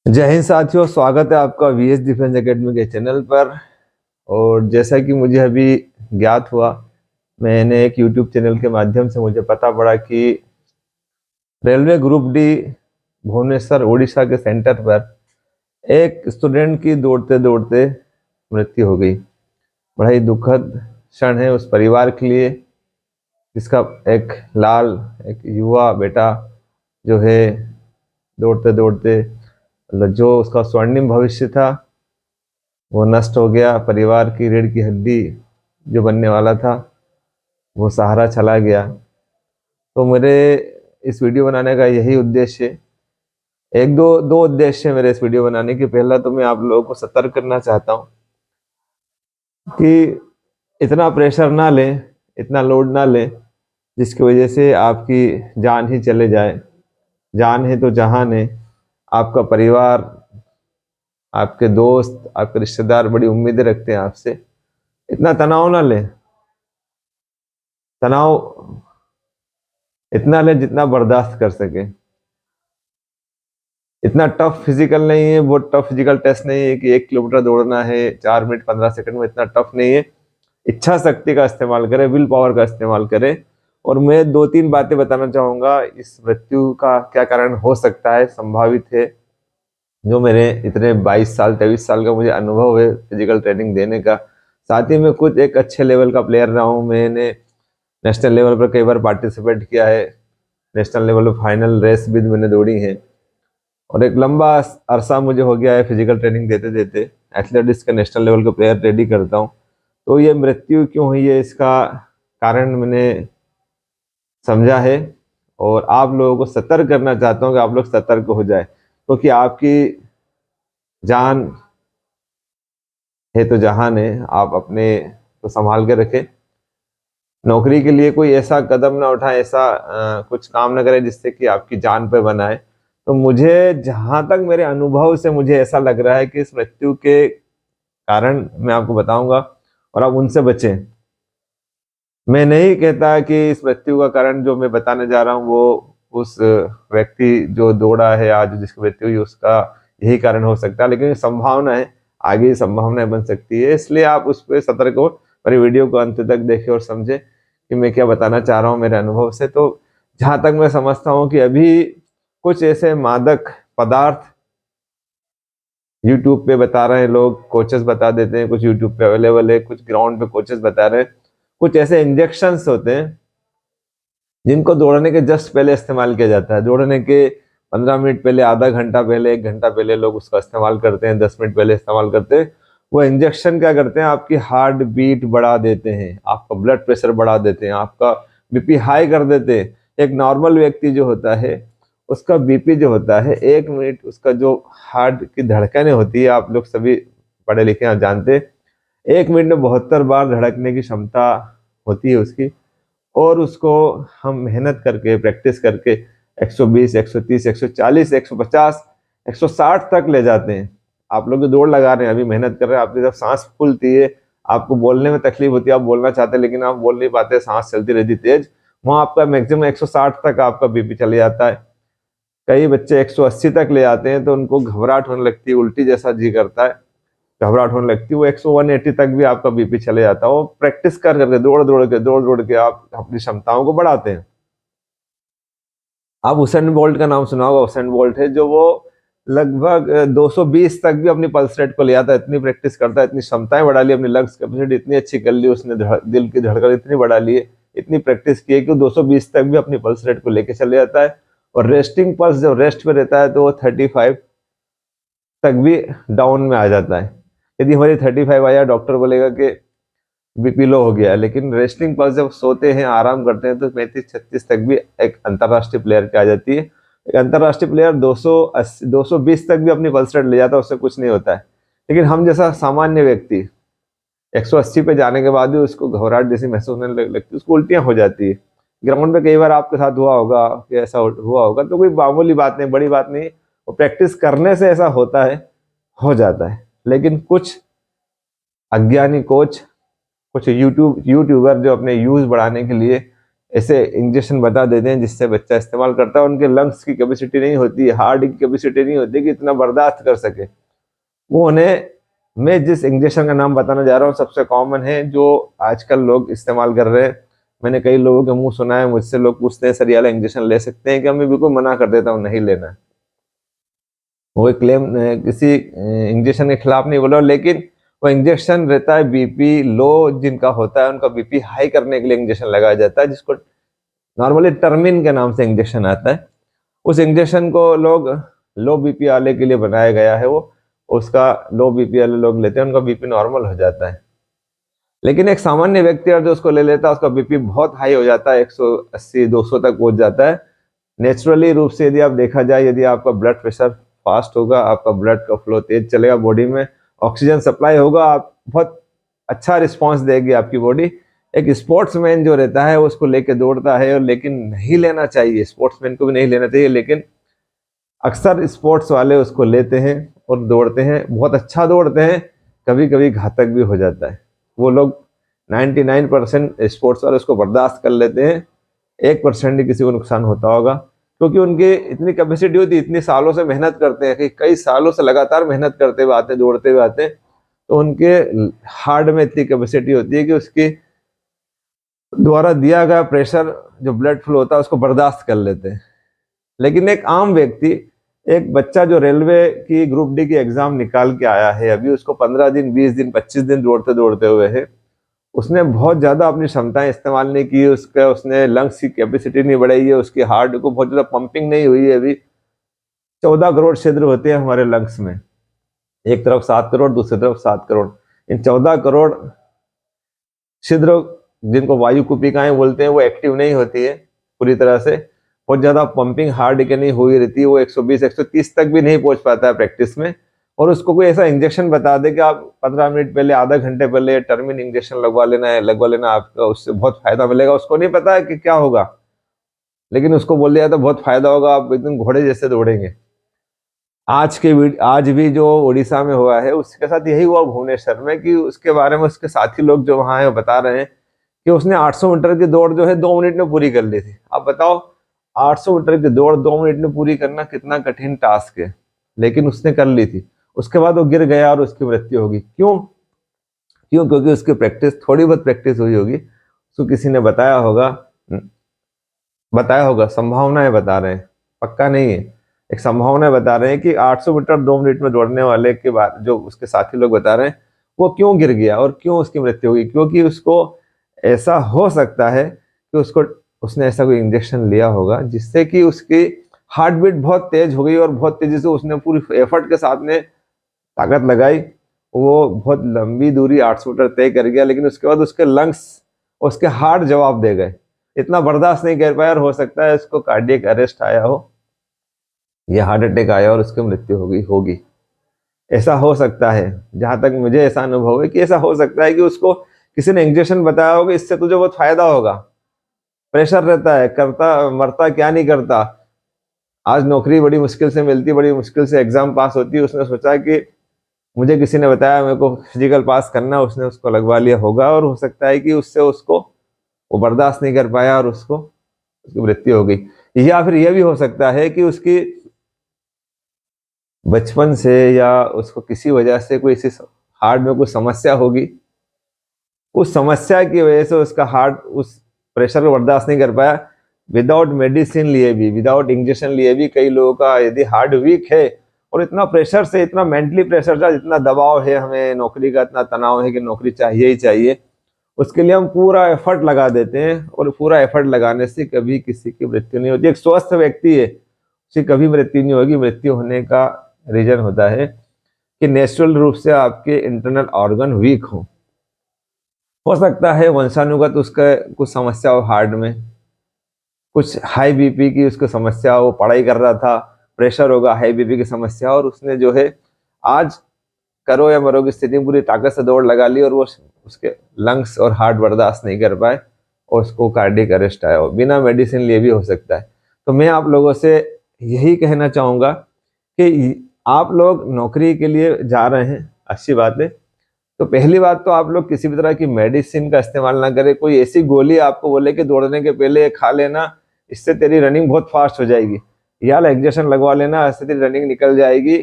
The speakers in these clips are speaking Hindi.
जय हिंद साथियों, स्वागत है आपका वीएस डिफेंस एकेडमी के चैनल पर। और जैसा कि मुझे अभी ज्ञात हुआ, मैंने एक यूट्यूब चैनल के माध्यम से मुझे पता पड़ा कि railway group D Bhubaneswar Orissa के सेंटर पर एक स्टूडेंट की दौड़ते दौड़ते मृत्यु हो गई। बड़ा ही दुखद क्षण है उस परिवार के लिए, जिसका एक युवा बेटा जो है दौड़ते दौड़ते मतलब जो उसका स्वर्णिम भविष्य था वो नष्ट हो गया। परिवार की रीढ़ की हड्डी जो बनने वाला था वो सहारा चला गया। तो मेरे इस वीडियो बनाने का यही उद्देश्य है। एक दो दो उद्देश्य है मेरे इस वीडियो बनाने की। पहला तो मैं आप लोगों को सतर्क करना चाहता हूँ कि इतना प्रेशर ना लें, इतना लोड ना लें जिसकी वजह से आपकी जान ही चले जाए। जान है तो जहान है। आपका परिवार, आपके दोस्त, आपके रिश्तेदार बड़ी उम्मीदें रखते हैं आपसे। इतना तनाव ना लें। तनाव इतना लें जितना बर्दाश्त कर सके। इतना टफ फिजिकल नहीं है, वो टफ फिजिकल टेस्ट नहीं है कि 1 किलोमीटर दौड़ना है 4 मिनट 15 सेकंड में। इतना टफ नहीं है। इच्छा शक्ति का इस्तेमाल करें, विल पावर का इस्तेमाल करें। और मैं 2-3 बातें बताना चाहूंगा इस मृत्यु का क्या कारण हो सकता है, संभावित है, जो मेरे इतने 22 साल 23 साल का मुझे अनुभव है फिजिकल ट्रेनिंग देने का। साथ ही में खुद एक अच्छे लेवल का प्लेयर रहा हूँ। मैंने नेशनल लेवल पर कई बार पार्टिसिपेट किया है। नेशनल लेवल पर फाइनल रेस भी मैंने दौड़ी है। और एक लंबा अरसा मुझे हो गया है फिजिकल ट्रेनिंग देते देते। एथलेटिक्स का नेशनल लेवल का प्लेयर रेडी करता हूँ। तो ये मृत्यु क्यों हुई है, इसका कारण मैंने समझा है। और आप लोगों को सतर्क करना चाहता हूँ कि आप लोग सतर्क हो जाए, क्योंकि आपकी जान है तो जहान है। आप अपने को संभाल के रखें। नौकरी के लिए कोई ऐसा कदम ना उठाएं, ऐसा कुछ काम ना करें जिससे कि आपकी जान पे बनाए। तो मुझे जहां तक मेरे अनुभव से मुझे ऐसा लग रहा है कि इस मृत्यु के कारण मैं आपको बताऊंगा और आप उनसे बचें। मैं नहीं कहता कि इस मृत्यु का कारण जो मैं बताने जा रहा हूँ वो उस व्यक्ति जो दौड़ा है आज जिसकी मृत्यु हुई उसका यही कारण हो सकता है, लेकिन संभावना है, आगे संभावनाएं बन सकती है। इसलिए आप उस पर सतर्क हो। मेरी वीडियो को अंत तक देखें और समझे कि मैं क्या बताना चाह रहा हूँ मेरे अनुभव से। तो जहां तक मैं समझता हूँ कि अभी कुछ ऐसे मादक पदार्थ यूट्यूब पे बता रहे हैं लोग, कोचेस बता देते हैं, कुछ यूट्यूब पे अवेलेबल है, कुछ ग्राउंड पे कोचेस बता रहे हैं। कुछ ऐसे इंजेक्शंस होते हैं जिनको दौड़ने के जस्ट पहले इस्तेमाल किया जाता है। दौड़ने के 15 मिनट पहले, आधा घंटा पहले, 1 घंटा पहले लोग उसका इस्तेमाल करते हैं, 10 मिनट पहले इस्तेमाल करते हैं। वो इंजेक्शन क्या करते हैं, आपकी हार्ट बीट बढ़ा देते हैं, आपका ब्लड प्रेशर बढ़ा देते हैं, आपका बीपी हाई कर देते हैं। एक नॉर्मल व्यक्ति जो होता है उसका बीपी जो होता है 1 मिनट, उसका जो हार्ट की धड़कनें होती है, आप लोग सभी पढ़े लिखे आप जानते हैं, 1 मिनट में 72 बार धड़कने की क्षमता होती है उसकी। और उसको हम मेहनत करके, प्रैक्टिस करके 120, 130, 140, 150, 160 तक ले जाते हैं। आप लोग जो दौड़ लगा रहे हैं, अभी मेहनत कर रहे हैं, आपकी जब सांस फूलती है, आपको बोलने में तकलीफ होती है, आप बोलना चाहते हैं लेकिन आप बोल नहीं पाते, सांस चलती रहती तेज, वहां आपका मैक्सिमम 160 तक आपका बीपी चले जाता है। कई बच्चे 180 तक ले जाते हैं तो उनको घबराहट होने लगती है, उल्टी जैसा जी करता है, घबराहट होने लगती है। वो 180 तक भी आपका बीपी चले जाता है। वो प्रैक्टिस कर करके, दौड़ दौड़ के आप अपनी क्षमताओं को बढ़ाते हैं। आप हुसैन बोल्ट का नाम सुना होगा। हुसैन बोल्ट है जो वो लगभग 220 तक भी अपनी पल्स रेट को ले आता है। इतनी प्रैक्टिस करता है, इतनी क्षमताएं बढ़ा ली, अपनी लंग्स कैपेसिटी इतनी अच्छी कर ली उसने, दिल की धड़कन इतनी बढ़ा ली है, इतनी प्रैक्टिस की है कि 220 तक भी अपनी पल्स रेट को लेके चले जाता है। और रेस्टिंग पल्स जब रेस्ट पे रहता है तो वो 35 तक भी डाउन में आ जाता है। यदि हमारी 35 आया, डॉक्टर बोलेगा कि बीपी लो हो गया है। लेकिन रेस्लिंग पल्स जब सोते हैं, आराम करते हैं, तो 35-36 तक भी एक अंतरराष्ट्रीय प्लेयर की आ जाती है। एक अंतरराष्ट्रीय प्लेयर 280 220 तक भी अपनी पल्स रेट ले जाता है, उससे कुछ नहीं होता है। लेकिन हम जैसा सामान्य व्यक्ति 180 पे जाने के बाद भी उसको घबराहट जैसी महसूस होने लगती है, उसको उल्टियां हो जाती है। ग्राउंड पे कई बार आपके साथ हुआ होगा कि ऐसा हुआ होगा, तो कोई मामूली बात नहीं, बड़ी बात नहीं। वो प्रैक्टिस करने से ऐसा होता है, हो जाता है। लेकिन कुछ अज्ञानी कोच, कुछ यूट्यूबर जो अपने व्यूज बढ़ाने के लिए ऐसे इंजेक्शन बता देते हैं जिससे बच्चा इस्तेमाल करता है, उनके लंग्स की कैपेसिटी नहीं होती है, हार्ट की कैपेसिटी नहीं होती कि इतना बर्दाश्त कर सके। वो उन्हें, मैं जिस इंजेक्शन का नाम बताना जा रहा हूँ सबसे कॉमन है जो आजकल लोग इस्तेमाल कर रहे हैं। मैंने कई लोगों के मुंह सुना है, मुझसे लोग पूछते हैं सर ये वाला इंजेक्शन ले सकते हैं कि, मैं बिल्कुल मना कर देता हूँ नहीं लेना। वो क्लेम किसी इंजेक्शन के खिलाफ नहीं बोल रहा, लेकिन वो इंजेक्शन रहता है बीपी लो जिनका होता है उनका बीपी हाई करने के लिए इंजेक्शन लगाया जाता है, जिसको नॉर्मली टर्मिन के नाम से इंजेक्शन आता है। उस इंजेक्शन को लोग लो बीपी वाले के लिए बनाया गया है, वो उसका लो बीपी वाले लोग लेते हैं, उनका बीपी नॉर्मल हो जाता है। लेकिन एक सामान्य व्यक्ति और जो उसको ले लेता है उसका बीपी बहुत हाई हो जाता है, 180 200 तक पहुंच जाता है। नेचुरली रूप से यदि आप देखा जाए, यदि आपका ब्लड प्रेशर फास्ट होगा, आपका ब्लड का फ्लो तेज चलेगा, बॉडी में ऑक्सीजन सप्लाई होगा, आप बहुत अच्छा रिस्पांस देगी आपकी बॉडी। एक स्पोर्ट्समैन जो रहता है उसको लेके दौड़ता है, और लेकिन नहीं लेना चाहिए, स्पोर्ट्समैन को भी नहीं लेना चाहिए, लेकिन अक्सर स्पोर्ट्स वाले उसको लेते हैं और दौड़ते हैं, बहुत अच्छा दौड़ते हैं, कभी कभी घातक भी हो जाता है। वो लोग 99% स्पोर्ट्स वाले उसको बर्दाश्त कर लेते हैं, 1% ही किसी को नुकसान होता होगा, क्योंकि उनकी इतनी कैपेसिटी होती है, इतनी सालों से मेहनत करते हैं कि कई सालों से लगातार मेहनत करते हुए आते हैं, दौड़ते हुए आते हैं, तो उनके हार्ट में इतनी कैपेसिटी होती है कि उसकी द्वारा दिया गया प्रेशर जो ब्लड फ्लो होता है उसको बर्दाश्त कर लेते हैं। लेकिन एक आम व्यक्ति, एक बच्चा जो रेलवे की ग्रुप डी की एग्जाम निकाल के आया है, अभी उसको 15 दिन 20 दिन 25 दिन दौड़ते दौड़ते हुए है, उसने बहुत ज्यादा अपनी क्षमताएं इस्तेमाल नहीं की, उसने लंग्स की कैपेसिटी नहीं बढ़ाई है, उसकी हार्ट को बहुत ज्यादा पंपिंग नहीं हुई है। अभी 14 करोड़ छिद्र होते हैं हमारे लंग्स में, एक तरफ 7 करोड़, दूसरी तरफ 7 करोड़। इन 14 करोड़ छिद्र, जिनको वायु कुपिकाएं बोलते हैं, वो एक्टिव नहीं होती है पूरी तरह से, बहुत ज्यादा पंपिंग हार्ट की नहीं हुई रहती है, वो 120 130 तक भी नहीं पहुंच पाता है प्रैक्टिस में। और उसको कोई ऐसा इंजेक्शन बता दे कि आप 15 मिनट पहले, आधा घंटे पहले टर्मिन इंजेक्शन लगवा लेना, आपका उससे बहुत फायदा मिलेगा, उसको नहीं पता है कि क्या होगा, लेकिन उसको बोल दिया तो बहुत फायदा होगा, आप एकदम घोड़े जैसे दौड़ेंगे। आज भी जो उड़ीसा में हुआ है उसके साथ यही हुआ भुवनेश्वर में, कि उसके बारे में उसके साथी लोग जो वहां है बता रहे हैं कि उसने 800 मीटर की दौड़ जो है 2 मिनट में पूरी कर ली थी। आप बताओ 800 मीटर की दौड़ 2 मिनट में पूरी करना कितना कठिन टास्क है, लेकिन उसने कर ली थी। उसके बाद वो गिर गया और उसकी मृत्यु होगी। क्यों? क्योंकि उसकी प्रैक्टिस, थोड़ी बहुत प्रैक्टिस हुई होगी, उसको किसी ने बताया होगा, संभावनाएं बता रहे हैं, पक्का नहीं है, एक संभावना बता रहे हैं कि 800 मीटर 2 मिनट में दौड़ने वाले के बाद जो उसके साथी लोग बता रहे हैं वो क्यों गिर गया और क्यों उसकी मृत्यु हुई। क्योंकि उसको ऐसा हो सकता है कि उसने ऐसा कोई इंजेक्शन लिया होगा जिससे कि उसकी हार्ट बीट बहुत तेज हो गई, और बहुत तेजी से उसने पूरी एफर्ट के साथ में ताकत लगाई, वो बहुत लंबी दूरी 800 मीटर तय कर गया, लेकिन उसके बाद उसके लंग्स, उसके हार्ट जवाब दे गए, इतना बर्दाश्त नहीं कर पाया, और हो सकता है इसको कार्डियक अरेस्ट आया हो, या हार्ट अटैक आया और उसकी मृत्यु होगी। ऐसा हो सकता है, जहां तक मुझे ऐसा अनुभव है कि ऐसा हो सकता है कि उसको किसी ने इंजेक्शन बताया होगा, इससे तुझे बहुत फायदा होगा, प्रेशर रहता है, करता मरता क्या नहीं करता, आज नौकरी बड़ी मुश्किल से मिलती, बड़ी मुश्किल से एग्जाम पास होती है, उसने सोचा कि मुझे किसी ने बताया मेरे को फिजिकल पास करना, उसने उसको लगवा लिया होगा, और हो सकता है कि उससे उसको वो बर्दाश्त नहीं कर पाया और उसकी मृत्यु हो गई। या फिर यह भी हो सकता है कि उसकी बचपन से या उसको किसी वजह से कोई इसी हार्ट में कुछ समस्या होगी, उस समस्या की वजह से उसका हार्ट उस प्रेशर को बर्दाश्त नहीं कर पाया। विदाउट मेडिसिन लिए भी, विदाउट इंजेक्शन लिए भी कई लोगों का यदि हार्ट वीक है, और इतना प्रेशर से, इतना मेंटली प्रेशर था, इतना दबाव है, हमें नौकरी का इतना तनाव है कि नौकरी चाहिए ही चाहिए, उसके लिए हम पूरा एफर्ट लगा देते हैं, और पूरा एफर्ट लगाने से कभी किसी की मृत्यु नहीं होती। एक स्वस्थ व्यक्ति है, उसकी कभी मृत्यु नहीं होगी। मृत्यु होने का रीजन होता है कि नेचुरल रूप से आपके इंटरनल ऑर्गन वीक हो सकता है वंशानुगत उसका कुछ समस्या हो, हार्ट में कुछ हाई बीपी की उसको समस्या हो, पढ़ाई कर रहा था, प्रेशर होगा, हाई बीपी की समस्या, और उसने जो है आज करो या मरो की स्थिति में पूरी ताकत से दौड़ लगा ली, और वो उसके लंग्स और हार्ट बर्दाश्त नहीं कर पाए और उसको कार्डियक अरेस्ट आया हो, बिना मेडिसिन लिए भी हो सकता है। तो मैं आप लोगों से यही कहना चाहूँगा कि आप लोग नौकरी के लिए जा रहे हैं, अच्छी बात है, तो पहली बात तो आप लोग किसी भी तरह की मेडिसिन का इस्तेमाल ना करें। कोई ऐसी गोली आपको बोले कि दौड़ने के पहले खा लेना, इससे तेरी रनिंग बहुत फास्ट हो जाएगी, या इंजेक्शन लगवा लेना, इससे तेरी रनिंग निकल जाएगी,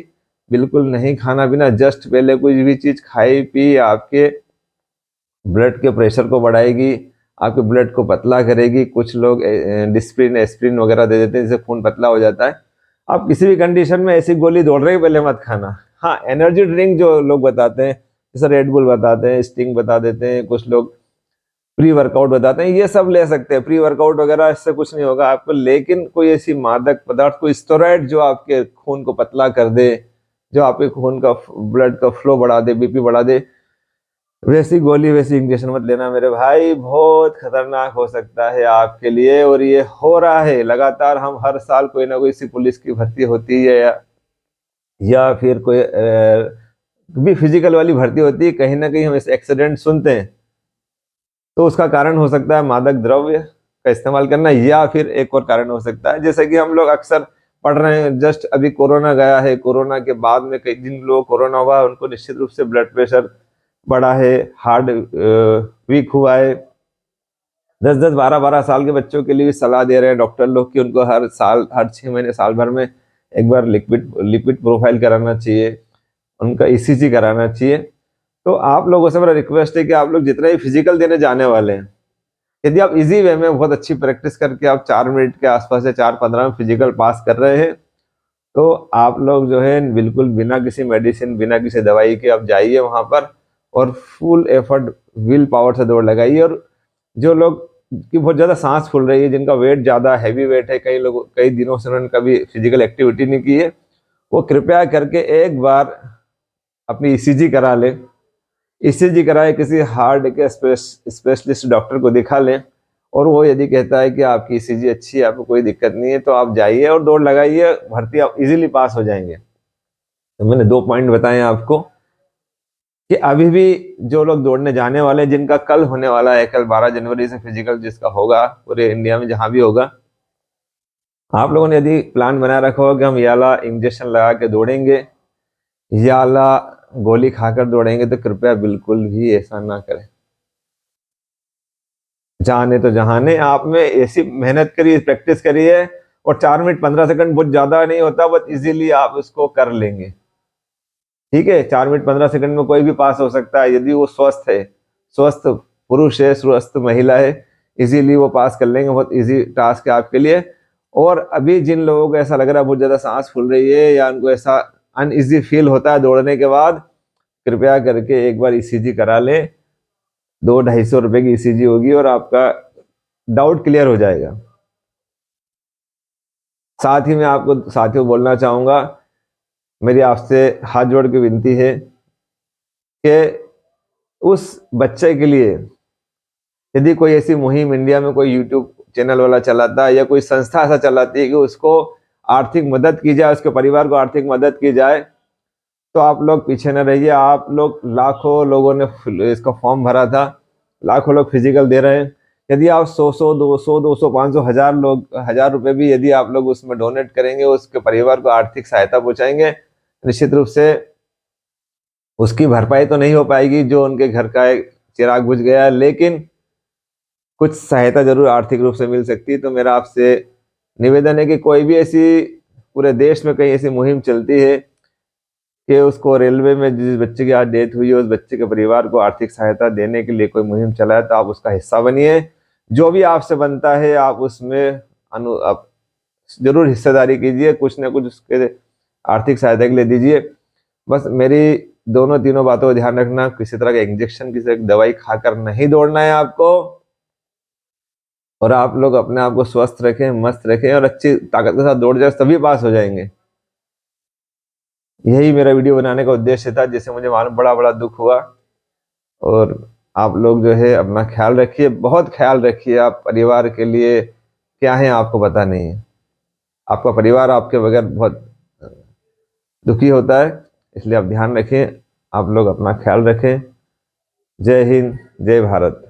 बिल्कुल नहीं खाना पीना। जस्ट पहले कोई भी चीज खाई पी आपके ब्लड के प्रेशर को बढ़ाएगी, आपके ब्लड को पतला करेगी। कुछ लोग डिस्प्रिन एस्प्रिन वगैरह दे देते हैं जिससे खून पतला हो जाता है। आप किसी भी कंडीशन में ऐसी गोली दौड़ने के पहले मत खाना। हाँ, एनर्जी ड्रिंक जो लोग बताते हैं, जैसे रेड बुल बताते हैं, स्टिंग बता देते हैं, कुछ लोग प्री वर्कआउट बताते हैं, ये सब ले सकते हैं। प्री वर्कआउट वगैरह इससे कुछ नहीं होगा आपको, लेकिन कोई ऐसी मादक पदार्थ, कोई स्टेरॉइड जो आपके खून को पतला कर दे, जो आपके खून का ब्लड का फ्लो बढ़ा दे, बीपी बढ़ा दे, वैसी गोली वैसी इंजेक्शन मत लेना मेरे भाई। बहुत खतरनाक हो सकता है आपके लिए, और ये हो रहा है लगातार। हम हर साल कोई ना कोई सी पुलिस की भर्ती होती है या फिर कोई भी फिजिकल वाली भर्ती होती है, कहीं ना कहीं हम ऐसे एक्सीडेंट सुनते हैं। तो उसका कारण हो सकता है मादक द्रव्य का इस्तेमाल करना, या फिर एक और कारण हो सकता है जैसे कि हम लोग अक्सर पढ़ रहे हैं। जस्ट अभी कोरोना गया है, कोरोना के बाद में कई जिन लोगों को कोरोना हुआ उनको निश्चित रूप से ब्लड प्रेशर बढ़ा है, हार्ट वीक हुआ है। 10-10, 12-12 साल के बच्चों के लिए भी सलाह दे रहे हैं डॉक्टर लोग कि उनको हर साल, हर 6 महीने, साल भर में एक बार लिपिड प्रोफाइल कराना चाहिए, उनका ईसीजी कराना चाहिए। तो आप लोगों से मेरा रिक्वेस्ट है कि आप लोग जितना ही फिजिकल देने जाने वाले हैं, यदि आप इजी वे में बहुत अच्छी प्रैक्टिस करके आप 4 मिनट के आसपास या 4:15 में फिजिकल पास कर रहे हैं, तो आप लोग जो है बिल्कुल बिना किसी मेडिसिन, बिना किसी दवाई के आप जाइए वहां पर और फुल एफर्ट, विल पावर से दौड़ लगाइए। और जो लोग की बहुत ज़्यादा सांस फूल रही है, जिनका वेट ज़्यादा हैवी वेट है, कई लोग कई दिनों से उन्होंने कभी फिजिकल एक्टिविटी नहीं की है, वो कृपया करके एक बार अपनी ईसीजी करा लें। ईसीजी कराए, किसी हार्ट के स्पेशलिस्ट डॉक्टर को दिखा लें, और वो यदि कहता है कि आपकी ईसीजी अच्छी है, आपको कोई दिक्कत नहीं है, तो आप जाइए और दौड़ लगाइए, भर्ती आप इजीली पास हो जाएंगे। तो मैंने 2 पॉइंट बताए आपको कि अभी भी जो लोग दौड़ने जाने वाले, जिनका कल होने वाला है, कल 12 जनवरी से फिजिकल जिसका होगा पूरे इंडिया में जहां भी होगा, आप लोगों ने यदि प्लान बना रखा हो कि हम ये वाला इंजेक्शन लगा के दौड़ेंगे, ये वाला गोली खाकर दौड़ेंगे, तो कृपया बिल्कुल भी ऐसा ना करें। जाने तो जहाने, आप में ऐसी मेहनत करिए, प्रैक्टिस करिए, और 4 मिनट 15 सेकंड बहुत ज्यादा नहीं होता, बहुत इजीली आप उसको कर लेंगे। ठीक है, 4 मिनट 15 सेकंड में कोई भी पास हो सकता है, यदि वो स्वस्थ है, स्वस्थ पुरुष है, स्वस्थ महिला है, इजीली वो पास कर लेंगे। बहुत इजी टास्क है आपके लिए। और अभी जिन लोगों को ऐसा लग रहा है बहुत ज्यादा सांस फूल रही है, या उनको ऐसा अनइजी फील होता है दौड़ने के बाद, कृपया करके एक बार ईसीजी करा लें। 200-250 रुपए की ईसीजी होगी और आपका डाउट क्लियर हो जाएगा। साथ ही मैं आपको साथियों बोलना चाहूंगा, मेरी आपसे हाथ जोड़ के विनती है कि उस बच्चे के लिए यदि कोई ऐसी मुहिम इंडिया में कोई यूट्यूब चैनल वाला चलाता है, या कोई संस्था ऐसा चलाती है कि उसको आर्थिक मदद की जाए, उसके परिवार को आर्थिक मदद की जाए, तो आप लोग पीछे न रहिए। आप लोग, लाखों लोगों ने इसका फॉर्म भरा था, लाखों लोग फिजिकल दे रहे हैं। यदि आप 100, 200, 200, 500, 1000 लोग, 1000 रुपए भी यदि आप लोग उसमें डोनेट करेंगे, उसके परिवार को आर्थिक सहायता पहुंचाएंगे, निश्चित रूप से उसकी भरपाई तो नहीं हो पाएगी जो उनके घर का एक चिराग बुझ गया है, लेकिन कुछ सहायता जरूर आर्थिक रूप से मिल सकती है। तो मेरा आपसे निवेदन है कि कोई भी ऐसी, पूरे देश में कहीं ऐसी मुहिम चलती है कि उसको रेलवे में जिस बच्चे की आज डेथ हुई है, उस बच्चे के परिवार को आर्थिक सहायता देने के लिए कोई मुहिम चला है, तो आप उसका हिस्सा बनिए। जो भी आपसे बनता है आप उसमें आप जरूर हिस्सेदारी कीजिए, कुछ ना कुछ उसके आर्थिक सहायता के लिए दीजिए। बस मेरी दोनों तीनों बातों का ध्यान रखना, किसी तरह का इंजेक्शन, किसी तरह की दवाई खाकर नहीं दौड़ना है आपको। और आप लोग अपने आप को स्वस्थ रखें, मस्त रखें, और अच्छी ताकत के साथ दौड़ जाए, तभी पास हो जाएंगे। यही मेरा वीडियो बनाने का उद्देश्य था, जिससे मुझे मालूम बड़ा बड़ा दुख हुआ। और आप लोग जो है अपना ख्याल रखिए, बहुत ख्याल रखिए। आप परिवार के लिए क्या है आपको पता नहीं है, आपका परिवार आपके बगैर बहुत दुखी होता है, इसलिए आप ध्यान रखें, आप लोग अपना ख्याल रखें। जय हिंद, जय भारत।